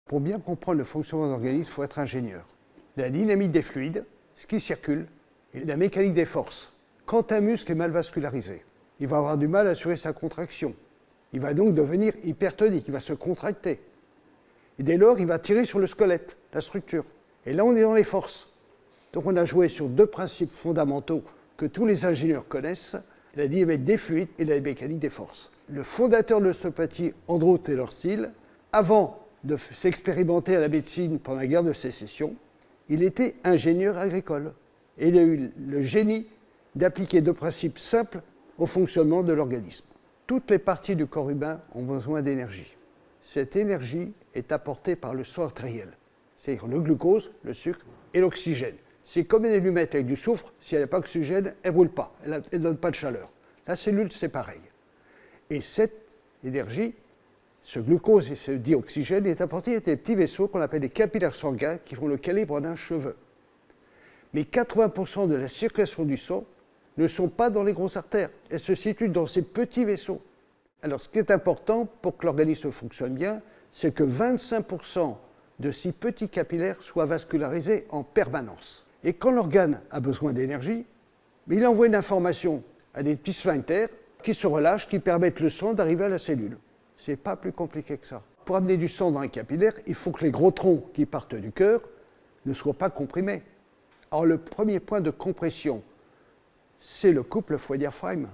Pour bien comprendre le fonctionnement d'un organisme, il faut être ingénieur. La dynamique des fluides, ce qui circule, et la mécanique des forces. Quand un muscle est mal vascularisé, il va avoir du mal à assurer sa contraction. Il va donc devenir hypertonique, il va se contracter. Et dès lors, il va tirer sur le squelette, la structure. Et là, on est dans les forces. Donc on a joué sur deux principes fondamentaux que tous les ingénieurs connaissent, la dynamique des fluides et la mécanique des forces. Le fondateur de l'ostéopathie, Andrew Taylor Still, avant de s'expérimenter à la médecine pendant la guerre de sécession, il était ingénieur agricole. Et il a eu le génie d'appliquer deux principes simples au fonctionnement de l'organisme. Toutes les parties du corps humain ont besoin d'énergie. Cette énergie est apportée par le sang artériel, c'est-à-dire le glucose, le sucre et l'oxygène. C'est comme une allumette avec du soufre, si elle n'a pas d'oxygène, elle ne brûle pas, elle ne donne pas de chaleur. La cellule, c'est pareil. Et cette énergie, ce glucose et ce dioxygène est apporté à des petits vaisseaux qu'on appelle les capillaires sanguins qui font le calibre d'un cheveu. Mais 80% de la circulation du sang ne sont pas dans les grosses artères. Elles se situent dans ces petits vaisseaux. Alors, ce qui est important pour que l'organisme fonctionne bien, c'est que 25% de ces petits capillaires soient vascularisés en permanence. Et quand l'organe a besoin d'énergie, il envoie une information à des petits sphincters qui se relâchent, qui permettent le sang d'arriver à la cellule. Ce n'est pas plus compliqué que ça. Pour amener du sang dans les capillaires, il faut que les gros troncs qui partent du cœur ne soient pas comprimés. Alors, le premier point de compression, c'est le couple foie-diaphragme.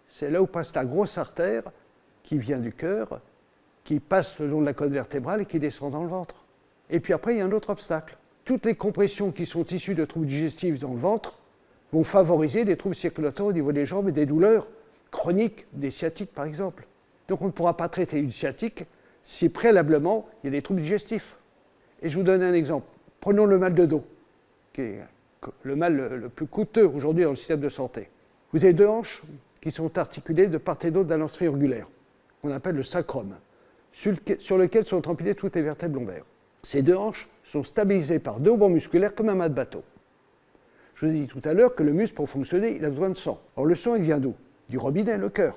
C'est là où passe la grosse artère qui vient du cœur, qui passe le long de la colonne vertébrale et qui descend dans le ventre. Et puis après, il y a un autre obstacle. Toutes les compressions qui sont issues de troubles digestifs dans le ventre vont favoriser des troubles circulatoires au niveau des jambes et des douleurs chroniques, des sciatiques par exemple. Donc on ne pourra pas traiter une sciatique si préalablement il y a des troubles digestifs. Et je vous donne un exemple. Prenons le mal de dos, qui est le mal le plus coûteux aujourd'hui dans le système de santé. Vous avez deux hanches qui sont articulées de part et d'autre d'un lance triangulaire, qu'on appelle le sacrum, sur lequel sont empilées toutes les vertèbres lombaires. Ces deux hanches sont stabilisées par deux haubans musculaires comme un mât de bateau. Je vous ai dit tout à l'heure que le muscle, pour fonctionner, il a besoin de sang. Or, le sang, il vient d'où? Du robinet, le cœur.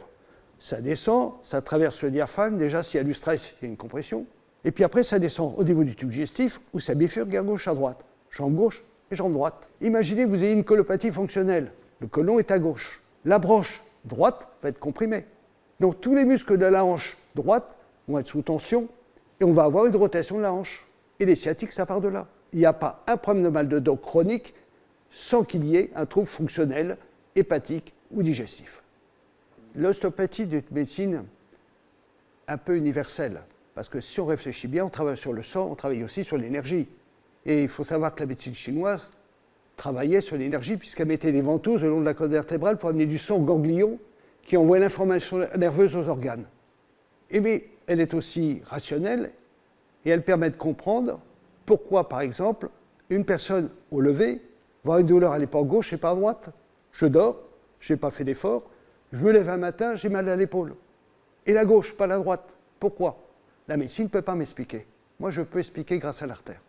Ça descend, ça traverse le diaphragme, déjà s'il y a du stress, il y a une compression. Et puis après, ça descend au niveau du tube digestif, où ça bifurque à gauche, à droite. Jambe gauche et jambe droite. Imaginez que vous ayez une colopathie fonctionnelle. Le côlon est à gauche. La branche droite va être comprimée. Donc tous les muscles de la hanche droite vont être sous tension et on va avoir une rotation de la hanche. Et les sciatiques, ça part de là. Il n'y a pas un problème de mal de dos chronique sans qu'il y ait un trouble fonctionnel, hépatique ou digestif. L'ostéopathie est une médecine un peu universelle, parce que si on réfléchit bien, on travaille sur le sang, on travaille aussi sur l'énergie. Et il faut savoir que la médecine chinoise travaillait sur l'énergie puisqu'elle mettait des ventouses le long de la colonne vertébrale pour amener du sang aux ganglions qui envoient l'information nerveuse aux organes. Mais elle est aussi rationnelle et elle permet de comprendre pourquoi, par exemple, une personne au lever va avoir une douleur à l'épaule gauche et pas à droite. Je dors, je n'ai pas fait d'effort, je me lève un matin, j'ai mal à l'épaule. Et la gauche, pas la droite. Pourquoi? La médecine ne peut pas m'expliquer. Moi, je peux expliquer grâce à l'artère.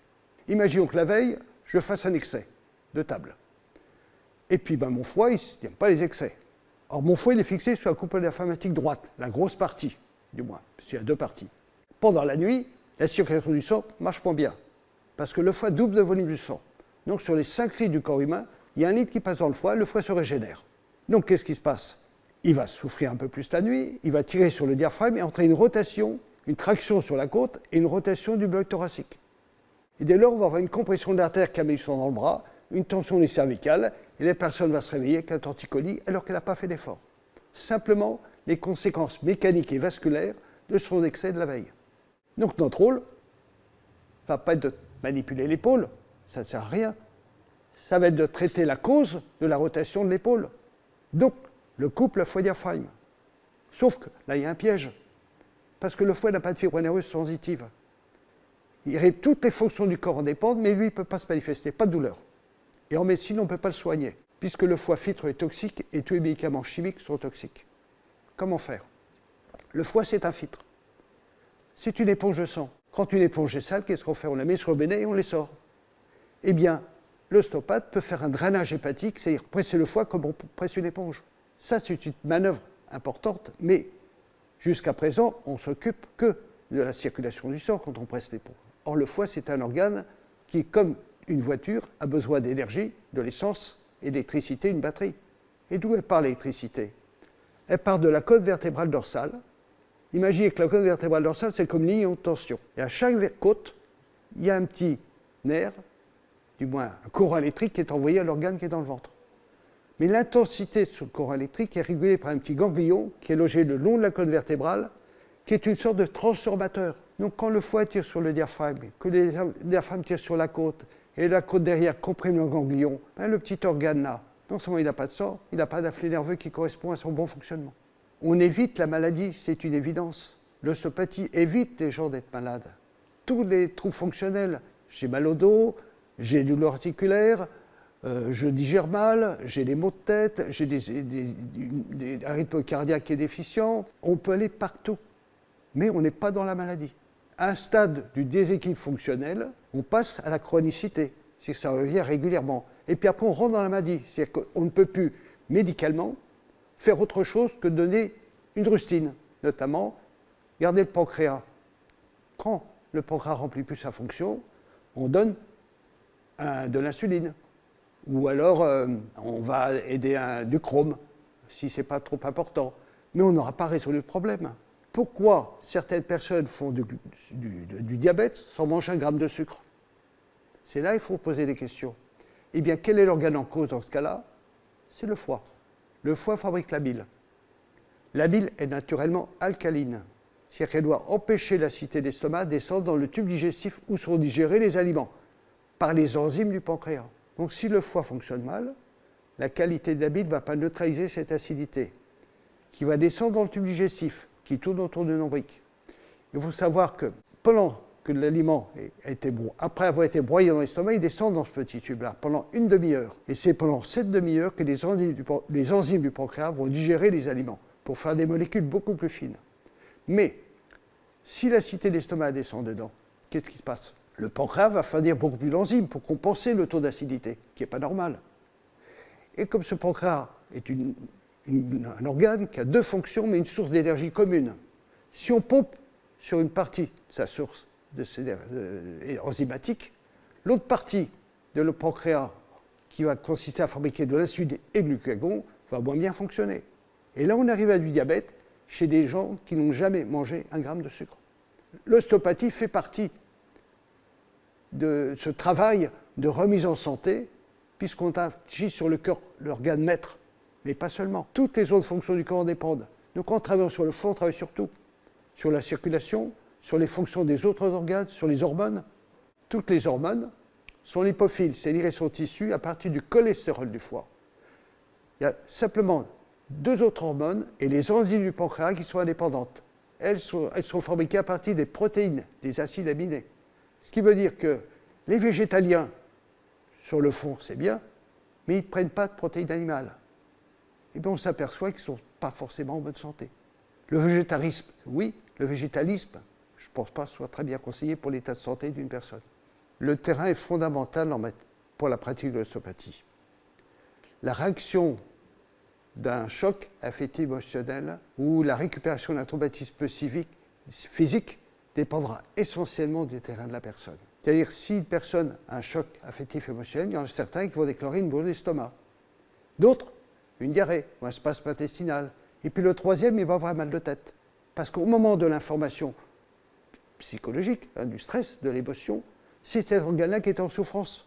Imaginons que la veille, je fasse un excès de table. Et puis, mon foie, il ne tient pas les excès. Alors, mon foie, il est fixé sur la couple diaphragmatique droite, la grosse partie, du moins, parce qu'il y a deux parties. Pendant la nuit, la circulation du sang marche moins bien, parce que le foie double le volume du sang. Donc, sur les 5 litres du corps humain, il y a 1 litre qui passe dans le foie se régénère. Donc, qu'est-ce qui se passe? Il va souffrir un peu plus la nuit, il va tirer sur le diaphragme et entraîner une rotation, une traction sur la côte et une rotation du bloc thoracique. Et dès lors, on va avoir une compression de l'artère qui a mis le sang dans le bras, une tension des cervicales, et la personne va se réveiller avec un torticolis alors qu'elle n'a pas fait d'effort. Simplement les conséquences mécaniques et vasculaires de son excès de la veille. Donc notre rôle ne va pas être de manipuler l'épaule, ça ne sert à rien. Ça va être de traiter la cause de la rotation de l'épaule. Donc le couple foie-diaphragme. Sauf que là, il y a un piège, parce que le foie n'a pas de fibre nerveuse sensitive. Toutes les fonctions du corps en dépendent, mais lui, il ne peut pas se manifester, pas de douleur. Et en médecine, on ne peut pas le soigner, puisque le foie filtre est toxique et tous les médicaments chimiques sont toxiques. Comment faire? Le foie, c'est un filtre. C'est une éponge de sang. Quand une éponge est sale, qu'est-ce qu'on fait? On la met sur le robinet et on les sort. Eh bien, l'ostéopathe peut faire un drainage hépatique, c'est-à-dire presser le foie comme on presse une éponge. Ça, c'est une manœuvre importante, mais jusqu'à présent, on ne s'occupe que de la circulation du sang quand on presse les pompes. Or, le foie, c'est un organe qui, comme une voiture, a besoin d'énergie, de l'essence et d'électricité, une batterie. Et d'où elle part l'électricité? Elle part de la colonne vertébrale dorsale. Imaginez que la colonne vertébrale dorsale, c'est comme une ligne de tension. Et à chaque côte, il y a un petit nerf, du moins un courant électrique qui est envoyé à l'organe qui est dans le ventre. Mais l'intensité de ce courant électrique est régulée par un petit ganglion qui est logé le long de la colonne vertébrale, qui est une sorte de transformateur. Donc quand le foie tire sur le diaphragme, que le diaphragme tire sur la côte, et la côte derrière comprime le ganglion, ben le petit organe là, non seulement il n'a pas de sang, il n'a pas d'afflux nerveux qui correspond à son bon fonctionnement. On évite la maladie, c'est une évidence. L'ostéopathie évite les gens d'être malades. Tous les troubles fonctionnels, j'ai mal au dos, j'ai des douleurs articulaires, je digère mal, j'ai des maux de tête, j'ai un rythme cardiaque qui est déficient, on peut aller partout. Mais on n'est pas dans la maladie. À un stade du déséquilibre fonctionnel, on passe à la chronicité, c'est que ça revient régulièrement. Et puis après, on rentre dans la maladie, c'est-à-dire qu'on ne peut plus, médicalement, faire autre chose que donner une rustine, notamment garder le pancréas. Quand le pancréas ne remplit plus sa fonction, on donne de l'insuline. Ou alors, on va aider du chrome, si ce n'est pas trop important. Mais on n'aura pas résolu le problème. Pourquoi certaines personnes font du diabète sans manger 1 gramme de sucre? C'est là qu'il faut poser des questions. Eh bien, quel est l'organe en cause dans ce cas-là? C'est le foie. Le foie fabrique la bile. La bile est naturellement alcaline. C'est-à-dire qu'elle doit empêcher l'acidité de l'estomac de descendre dans le tube digestif où sont digérés les aliments par les enzymes du pancréas. Donc si le foie fonctionne mal, la qualité de la bile ne va pas neutraliser cette acidité qui va descendre dans le tube digestif, qui tourne autour du nombric. Il faut savoir que pendant que l'aliment a été après avoir été broyé dans l'estomac, il descend dans ce petit tube-là pendant une demi-heure. Et c'est pendant cette demi-heure que les enzymes du pancréas vont digérer les aliments pour faire des molécules beaucoup plus fines. Mais si l'acidité de l'estomac descend dedans, qu'est-ce qui se passe? Le pancréas va fournir beaucoup plus d'enzymes pour compenser le taux d'acidité, qui n'est pas normal. Et comme ce pancréas est un organe qui a 2 fonctions, mais une source d'énergie commune, si on pompe sur une partie de sa source enzymatique, l'autre partie de le pancréas, qui va consister à fabriquer de l'insuline et du glucagon, va moins bien fonctionner. Et là, on arrive à du diabète chez des gens qui n'ont jamais mangé 1 gramme de sucre. L'ostéopathie fait partie de ce travail de remise en santé, puisqu'on agit sur le cœur, l'organe maître, mais pas seulement. Toutes les autres fonctions du corps en dépendent. Donc en travaillant sur le foie, on travaille sur tout. Sur la circulation, sur les fonctions des autres organes, sur les hormones. Toutes les hormones sont lipophiles, c'est-à-dire elles sont issues à partir du cholestérol du foie. Il y a simplement 2 autres hormones et les enzymes du pancréas qui sont indépendantes. Elles sont fabriquées à partir des protéines, des acides aminés. Ce qui veut dire que les végétaliens, sur le fond, c'est bien, mais ils ne prennent pas de protéines animales. Et bien on s'aperçoit qu'ils ne sont pas forcément en bonne santé. Le végétarisme, oui, le végétalisme, je ne pense pas que ce soit très bien conseillé pour l'état de santé d'une personne. Le terrain est fondamental pour la pratique de l'ostéopathie. La réaction d'un choc affectif émotionnel ou la récupération d'un traumatisme physique dépendra essentiellement du terrain de la personne. C'est-à-dire, si une personne a un choc affectif émotionnel, il y en a certains qui vont déclarer une boule d'estomac. D'autres, une diarrhée ou un spasme intestinal. Et puis le troisième, il va avoir un mal de tête. Parce qu'au moment de l'information psychologique, du stress, de l'émotion, c'est cet organe-là qui est en souffrance.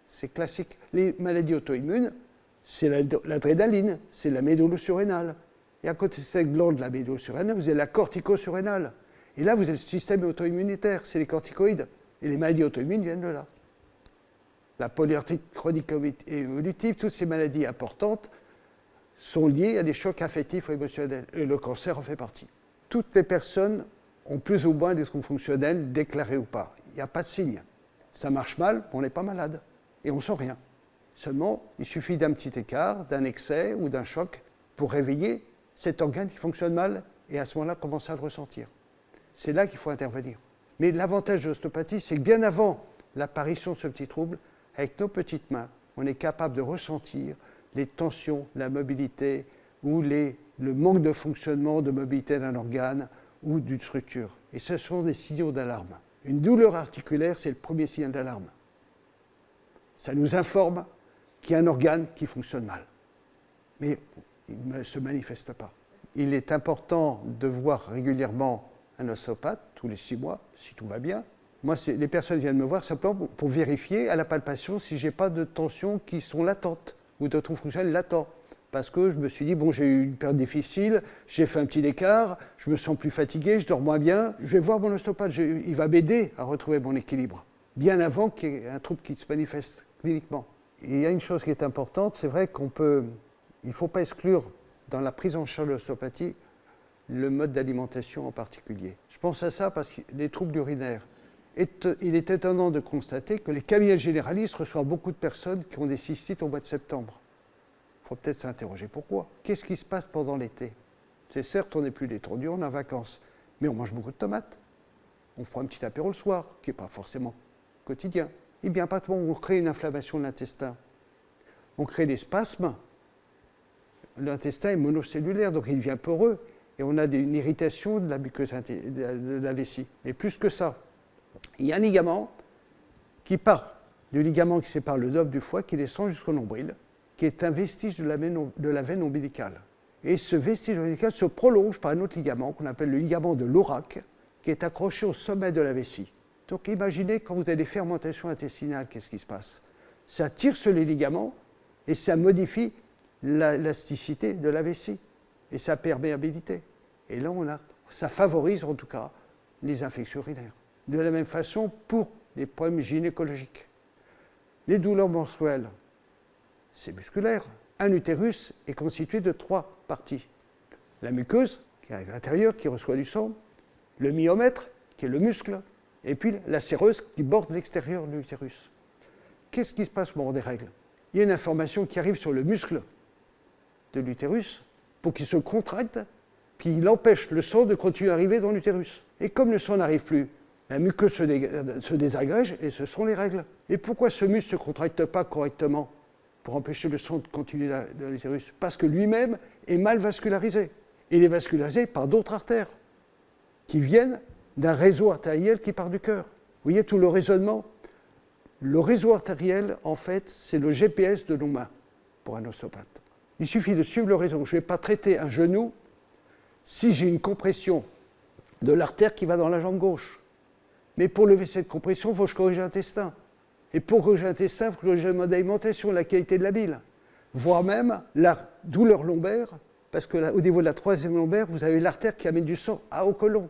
C'est classique. Les maladies auto-immunes, c'est l'adrénaline, c'est la médulo-surrénale. Et à côté de cette glande de la médulo-surrénale, vous avez la cortico-surrénale. Et là, vous avez le système auto-immunitaire, c'est les corticoïdes. Et les maladies auto-immunes viennent de là. La polyarthrite chronique et évolutive, toutes ces maladies importantes sont liées à des chocs affectifs ou émotionnels. Et le cancer en fait partie. Toutes les personnes ont plus ou moins des troubles fonctionnels, déclarés ou pas. Il n'y a pas de signe. Ça marche mal, on n'est pas malade. Et on ne sent rien. Seulement, il suffit d'un petit écart, d'un excès ou d'un choc pour réveiller cet organe qui fonctionne mal et à ce moment-là, commencer à le ressentir. C'est là qu'il faut intervenir. Mais l'avantage de l'ostéopathie, c'est que bien avant l'apparition de ce petit trouble, avec nos petites mains, on est capable de ressentir les tensions, la mobilité ou le manque de fonctionnement, de mobilité d'un organe ou d'une structure. Et ce sont des signaux d'alarme. Une douleur articulaire, c'est le premier signal d'alarme. Ça nous informe qu'il y a un organe qui fonctionne mal. Mais il ne se manifeste pas. Il est important de voir régulièrement un ostéopathe, tous les 6 mois, si tout va bien. Moi, les personnes viennent me voir simplement pour vérifier à la palpation si je n'ai pas de tensions qui sont latentes ou de troubles fonctionnels latents. Parce que je me suis dit, bon, j'ai eu une période difficile, j'ai fait un petit écart, je me sens plus fatigué, je dors moins bien. Je vais voir mon ostéopathe, il va m'aider à retrouver mon équilibre, bien avant qu'il y ait un trouble qui se manifeste cliniquement. Et il y a une chose qui est importante, c'est vrai il ne faut pas exclure dans la prise en charge de l'ostéopathie le mode d'alimentation en particulier. Je pense à ça parce que les troubles urinaires. Il est étonnant de constater que les cabinets généralistes reçoivent beaucoup de personnes qui ont des cystites au mois de septembre. Il faut peut-être s'interroger pourquoi. Qu'est-ce qui se passe pendant l'été? C'est certes, on n'est plus détendu, on est en vacances, mais on mange beaucoup de tomates. On fera un petit apéro le soir, qui n'est pas forcément quotidien. Et bien, pas on crée une inflammation de l'intestin. On crée des spasmes. L'intestin est monocellulaire, donc il devient poreux. Et on a une irritation de la muqueuse de la vessie. Mais plus que ça, il y a un ligament qui part du ligament qui sépare le lobe du foie, qui descend jusqu'au nombril, qui est un vestige de la veine ombilicale. Et ce vestige ombilical se prolonge par un autre ligament qu'on appelle le ligament de l'Aurac, qui est accroché au sommet de la vessie. Donc imaginez quand vous avez des fermentations intestinales, qu'est-ce qui se passe? Ça tire sur les ligaments et ça modifie l'élasticité de la vessie et sa perméabilité. Et là, ça favorise en tout cas les infections urinaires. De la même façon pour les problèmes gynécologiques. Les douleurs menstruelles, c'est musculaire. Un utérus est constitué de 3 parties. La muqueuse, qui est à l'intérieur, qui reçoit du sang, le myomètre, qui est le muscle, et puis la séreuse qui borde l'extérieur de l'utérus. Qu'est-ce qui se passe au moment des règles? Il y a une information qui arrive sur le muscle de l'utérus pour qu'il se contracte, puis il empêche le sang de continuer à arriver dans l'utérus. Et comme le sang n'arrive plus, la muqueuse se désagrège et ce sont les règles. Et pourquoi ce muscle ne se contracte pas correctement pour empêcher le sang de continuer dans l'utérus? Parce que lui-même est mal vascularisé. Il est vascularisé par d'autres artères qui viennent d'un réseau artériel qui part du cœur. Vous voyez tout le raisonnement? Le réseau artériel, en fait, c'est le GPS de nos mains pour un ostéopathe. Il suffit de suivre le réseau. Je ne vais pas traiter un genou si j'ai une compression de l'artère qui va dans la jambe gauche. Mais pour lever cette compression, il faut que je corrige l'intestin. Et pour corriger l'intestin, il faut corriger le mode d'alimentation, la qualité de la bile. Voire même la douleur lombaire, parce qu'au niveau de la 3e lombaire, vous avez l'artère qui amène du sang au côlon.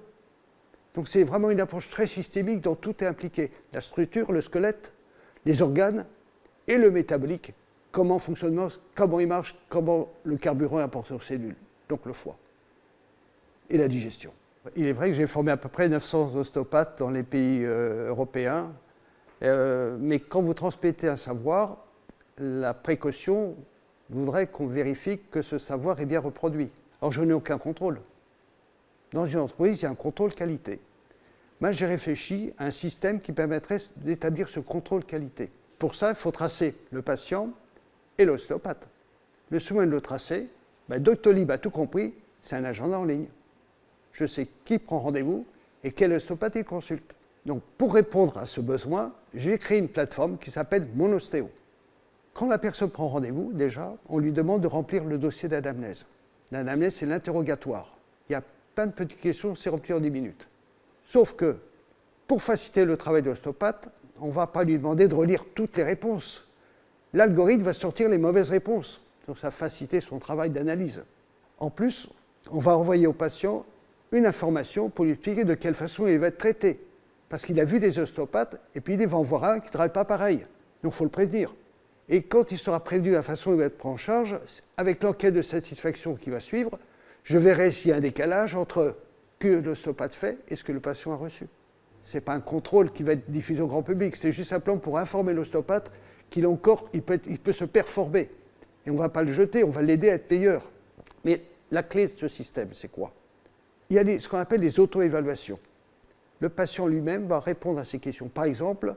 Donc c'est vraiment une approche très systémique dont tout est impliqué. La structure, le squelette, les organes et le métabolique. Comment fonctionne, comment il marche, comment le carburant est apporté aux cellules. Donc le foie. Et la digestion. Il est vrai que j'ai formé à peu près 900 ostéopathes dans les pays européens. Mais quand vous transmettez un savoir, la précaution voudrait qu'on vérifie que ce savoir est bien reproduit. Or, je n'ai aucun contrôle. Dans une entreprise, il y a un contrôle qualité. Moi, j'ai réfléchi à un système qui permettrait d'établir ce contrôle qualité. Pour ça, il faut tracer le patient et l'ostéopathe. Le soin de le tracer, Doctolib a tout compris, c'est un agenda en ligne. Je sais qui prend rendez-vous et quel ostéopathe il consulte. Donc, pour répondre à ce besoin, j'ai créé une plateforme qui s'appelle Mon Ostéo. Quand la personne prend rendez-vous, déjà, on lui demande de remplir le dossier d'anamnèse. L'anamnèse, c'est l'interrogatoire. Il y a plein de petites questions, c'est rempli en 10 minutes. Sauf que, pour faciliter le travail de l'ostéopathe, on ne va pas lui demander de relire toutes les réponses. L'algorithme va sortir les mauvaises réponses. Donc, ça va faciliter son travail d'analyse. En plus, on va envoyer au patient une information pour lui expliquer de quelle façon il va être traité. Parce qu'il a vu des ostéopathes, et puis il va en voir un qui ne travaille pas pareil. Donc il faut le prévenir. Et quand il sera prévenu de la façon dont il va être pris en charge, avec l'enquête de satisfaction qui va suivre, je verrai s'il y a un décalage entre ce que l'ostéopathe fait et ce que le patient a reçu. Ce n'est pas un contrôle qui va être diffusé au grand public, c'est juste simplement pour informer l'ostéopathe qu'il peut se performer. Et on ne va pas le jeter, on va l'aider à être meilleur. Mais la clé de ce système, c'est quoi? Il y a ce qu'on appelle des auto-évaluations. Le patient lui-même va répondre à ces questions. Par exemple,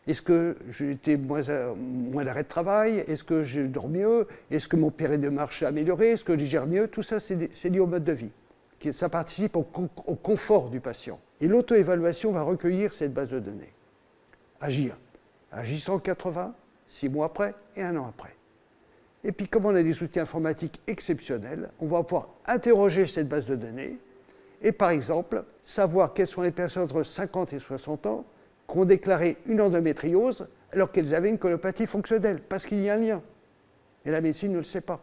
est-ce que j'ai été moins d'arrêt de travail? Est-ce que je dors mieux? Est-ce que mon périmètre de marche a amélioré? Est-ce que je digère mieux? Tout ça, c'est lié au mode de vie. Ça participe au confort du patient. Et l'auto-évaluation va recueillir cette base de données. Agir. Agir 180, 6 mois après et 1 an après. Et puis, comme on a des outils informatiques exceptionnels, on va pouvoir interroger cette base de données et, par exemple, savoir quelles sont les personnes entre 50 et 60 ans qui ont déclaré une endométriose alors qu'elles avaient une colopathie fonctionnelle, parce qu'il y a un lien. Et la médecine ne le sait pas.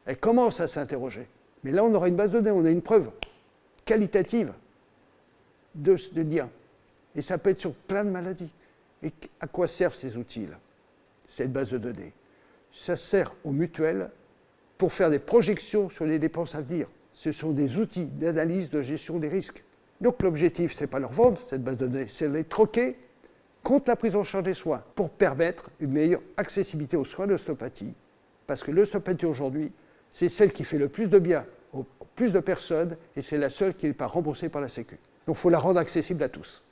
Elle commence à s'interroger. Mais là, on aura une base de données, on a une preuve qualitative de lien. Et ça peut être sur plein de maladies. Et à quoi servent ces outils-là, cette base de données? Ça sert aux mutuelles pour faire des projections sur les dépenses à venir. Ce sont des outils d'analyse de gestion des risques. Donc l'objectif, ce n'est pas leur vendre cette base de données, c'est les troquer contre la prise en charge des soins pour permettre une meilleure accessibilité aux soins d'ostéopathie. Parce que l'ostéopathie aujourd'hui, c'est celle qui fait le plus de bien aux plus de personnes et c'est la seule qui n'est pas remboursée par la Sécu. Donc il faut la rendre accessible à tous.